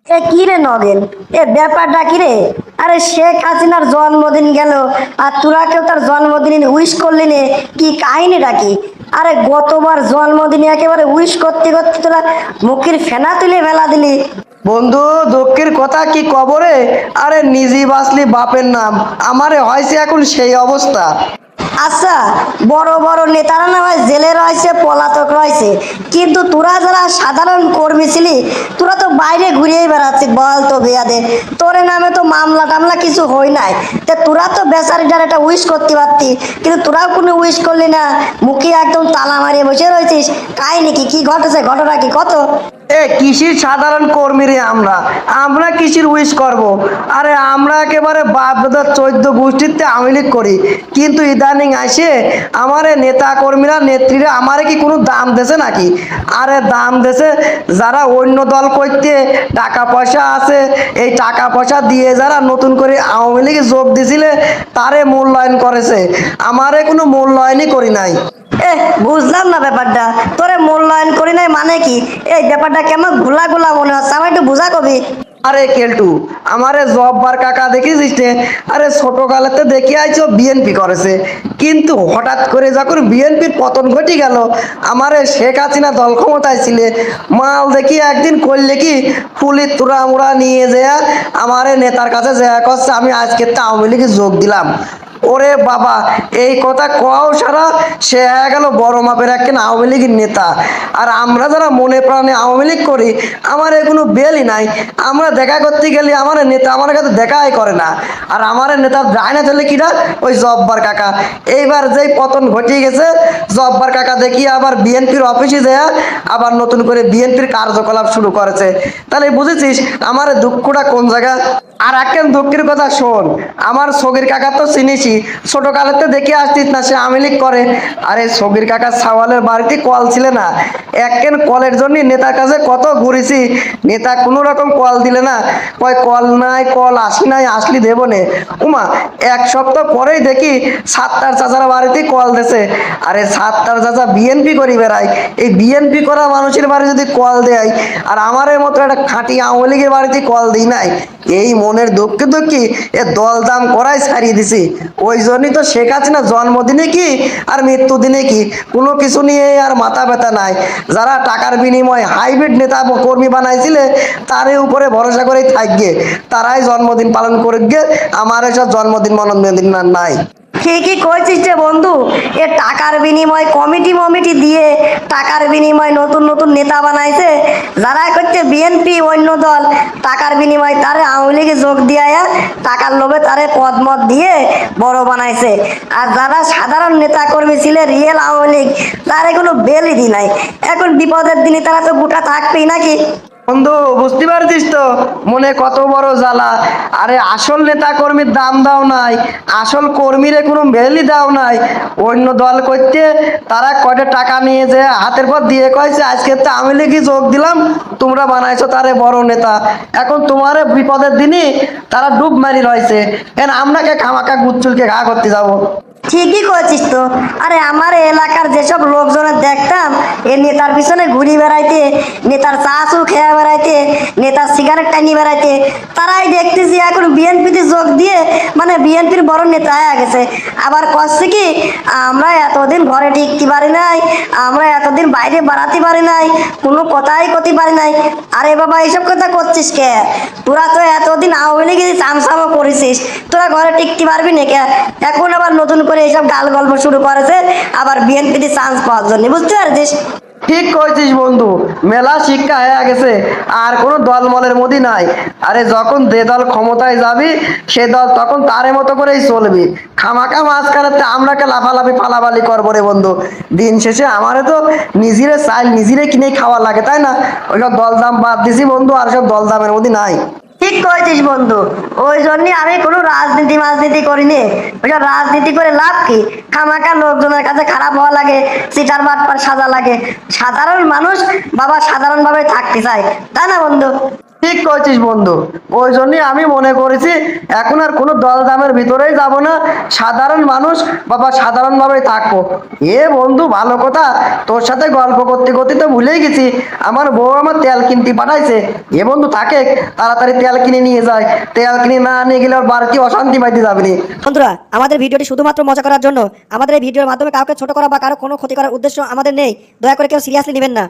এ কি রে নগেন, এ ব্যাপারটা কি রে? আরে শেখ হাসিনার জন্মদিন গেল আর তোরা কেউ তার জন্মদিন উইশ করলি নে, কি কাহিনীটা কি? আরে গতবার জন্মদিনে একেবারে উইশ করতে করতে তোরা মুখের ফেনা তুলে ফেলা দিলি। বন্ধু, দুঃখের কথা কি কবরে। আরে নিজে বাঁচলি বাপের নাম, আমারে হয়েছে এখন সেই অবস্থা। আচ্ছা, বড় বড় নেতারা না হয় জেলে রয়েছে, পলাতক রয়েছে, কিন্তু তোরা যারা সাধারণ কর্মী ছিলি, তোরা তো বাইরে ঘুরিয়েই বেড়াচ্ছিস। বল তো বেয়াদে, তোর নামে তো মামলা টামলা কিছু হই নাই, তা তোরা তো বেচারিটার একটা উইশ করতে পারতি, কিন্তু তোরাও কোনো উইশ করলি না, মুখে একদম তালা মারিয়ে বসে রয়েছিস। কাহিনী কি, কি ঘটেছে, ঘটনা কি কত? এ কৃষির সাধারণ কর্মী রে আমরা, আমরা কৃষির উইশ করব। আরে আমরা একেবারে বাপ দাদা 14 গোষ্ঠীতে আওয়ামী লীগ করি, কিন্তু ইদানিং আসে আমারে নেতা কর্মীরা নেত্রীরা আমারে কি কোনো দাম দেছে নাকি? আরে দাম দেছে যারা অন্য দল করতে টাকা পয়সা আছে, এই টাকা পয়সা দিয়ে যারা নতুন করে আওয়ামী লীগে যোগ দিছিলে তারে মূল্যায়ন করেছে, আমারে কোনো মূল্যায়নই করি নাই। এ, বুঝলাম না ব্যাপারটা, তোরে মূল্যায়ন করি নাই মানে কি? এই ব্যাপারটা কেমন ঘোলা ঘোলা মনে হচ্ছে, আমার একটু বুঝা কবি। আরে কেলটু, আমারে জব্বার কাকা দেখিস নে? আরে ছোট কালেতে দেখি আইছো বিএনপি করেছে, কিন্তু হঠাৎ করে যখন বিএনপির পতন ঘটে গেল, আমারে শেখ হাসিনা দল ক্ষমতায় ছিলে, মাল দেখি একদিন করলে কি ফুলির তুরা মুড়া নিয়ে যেয়া আমারে নেতার কাছে যেয়া করছে আমি আজকে তো আওয়ামী লীগে যোগ দিলাম। ওরে বাবা, এই কথা কও সারা, সে হয়ে গেল বড় মাপের একজন আওয়ামী লীগের নেতা। আর আমরা যারা মনে প্রাণে আওয়ামী লীগ করি, আমার কোনো বেলই নাই। আমরা দেখা করতে গেলে আমার নেতা আমার কাছে দেখাই করে না। আর আমার নেতার যায় না চলে কিনা, ওই জব্বার কাকা। এইবার যেই পতন ঘটিয়ে গেছে, জব্বার কাকা দেখি আবার বিএনপির অফিসে যায়, আবার নতুন করে বিএনপির কার্যকলাপ শুরু করেছে। তাহলে বুঝেছিস আমার দুঃখটা কোন জায়গা। আর একজন দুঃখের কথা শোন, আমার সগির কাকা তো চিনিছি, ছোট কালেতে দেখে আসতিস না সে আওয়ামী লীগ করে। আরে সগির কাকা সাওয়ালের বাড়িতে কল ছিল না, এককেন কলের জন্য নেতার কাছে কত ঘুরেছি, নেতা কোনো রকম কল দিলে না, কয় কল নাই, কল আসি নাই, আসলি দেবো নে। উমা, এক সপ্তাহ পরেই দেখি সাতটার চাচার বাড়িতে কল দিছে। আরে সাতটার চাচা বিএনপি করি বেড়ায়, এই বিএনপি করা মানুষের বাড়ি যদি কল দেয়, আর আমার মতো একটা খাঁটি আওয়ামী লীগের বাড়িতে কল দিই নাই, এই মনের দুঃখে দুঃখী এ দল দাম করাই ছাড়িয়ে দিছি। ওই জন্যই তো শেখ হাসিনা জন্মদিনে কি আর মৃত্যুদিনে কি কোনো কিছু নিয়ে আর মাথা ব্যথা নাই। যারা টাকার বিনিময়ে হাইব্রিড নেতা কর্মী বানাইছিলে তারই উপরে ভরসা করেই থাকবে, তারাই জন্মদিন পালন করবে, আমার এসব জন্মদিন মনদিন নাই। ঠিকই কইছিস রে বন্ধু, এ টাকার বিনিময় কমিটি মমিটি দিয়ে টাকার বিনিময় নতুন নতুন নেতা বানাইছে, যারা করছে বিএনপি অন্য দল, টাকার বিনিময় তারে আওয়ামী লীগে যোগ দিয়ে টাকার লোভে তারে পদ মত দিয়ে বড় বানাইছে। আর যারা সাধারণ নেতা কর্মী ছিল রিয়েল আওয়ামী লীগ, তার কোনো বেলই দি নাই, এখন বিপদের দিনে তারা তো গোটা থাকবেই নাকি। বন্ধু, বুঝতে পারছিস তো মনে কত বড় জ্বালা। আরে আসল নেতা কর্মীর দাম দাও নাই, আসল কর্মীরে কোনো ভ্যালি দাও নাই। অন্য দল করতে তারা কয়টা টাকা নিয়ে যে হাতের পর দিয়ে কয়েছে আজকে তো আমি লিখি যোগ দিলাম, তোমরা বানাইছো তারে বড় নেতা, এখন তোমার বিপদের দিনই তারা ডুব মারি রয়েছে। কেন আমরাকে খামাকা গুচ্ছুলকে ঘা করতে যাবো? ঠিকই করেছিস তো। আরে আমার এলাকার যেসব লোকজনের দেখতাম এ নেতার পিছনে ঘুরি বেড়াইতে, নেতার চা চু খেয়ে বেড়াইতে, নেতার সিগারেট টানি বেড়াইতে, তারাই দেখতেছি এখন বিএনপিতে যোগ দিয়ে মানে বিএনপির বড় নেতা হয়ে গেছে। আবার করছে কি, আমরা এতদিন ঘরে টিকতে পারি নাই, আমরা এতদিন বাইরে বাড়াতে পারি নাই, কোনো কথাই করতে পারি নাই। আরে বাবা, এইসব কথা করছিস কে? তোরা তো এতদিন আওয়ামী লীগে চামচামো করেছিস, তোরা ঘরে টিকতে পারবি না কে? এখন আবার নতুন করে এইসব গাল গল্প শুরু করেছে আবার বিএনপিতে চান্স পাওয়ার জন্য, বুঝতে পারছিস? ঠিক কইছিস বন্ধু, মেলা শিক্ষা হয়ে গেছে, আর কোনো দলমলের মধ্যে নাই। আরে যখন যে দল ক্ষমতায় যাবি সে দল তখন তার মতো করেই চলবি, খামাখা মাঝখানে আমরাকে লাফালাফি ফালাফালি করবো রে বন্ধু। দিন শেষে আমারে তো নিজেরে চাইল নিজেরে কিনে খাওয়া লাগে, তাই না? ওইসব দল দাম বাদ দিছি বন্ধু, আর সব দল দামের মধ্যে নাই। ঠিক করেছিস বন্ধু, ওই জন্য আমি কোনো রাজনীতি মাজনীতি করিনি। ওইসব রাজনীতি করে লাভ কি? খামাখা লোকজনের কাছে খারাপ হওয়া লাগে, সিটার বাটপার সাজা লাগে। সাধারণ মানুষ বাবা সাধারণ ভাবে থাকতে চায়, তাই না বন্ধু? ঠিক কইছিস বন্ধু, ওই জন্যই আমি মনে করেছি এখন আর কোনো দল দামের ভিতরেই যাব না, সাধারণ মানুষ বাবা সাধারণ ভাবে থাকবো। এ বন্ধু ভালো কথা, তোর সাথে গল্প করতে করতে তো ভুলেই গেছি, আমার বউ আমার তেল কিনতে পাঠাইছে। এ বন্ধু থাকে, তাড়াতাড়ি তেল কিনে নিয়ে যায়, তেল কিনে না নিয়ে গেলে ওর বাড়তি অশান্তি পাইতে যাবে নি। বন্ধুরা, আমাদের ভিডিওটি শুধুমাত্র মজা করার জন্য, আমাদের এই ভিডিওর মাধ্যমে কাউকে ছোট করা বা কারো কোনো ক্ষতি করার উদ্দেশ্য আমাদের নেই। দয়া করে কেউ সিরিয়াসলি নেবেন না।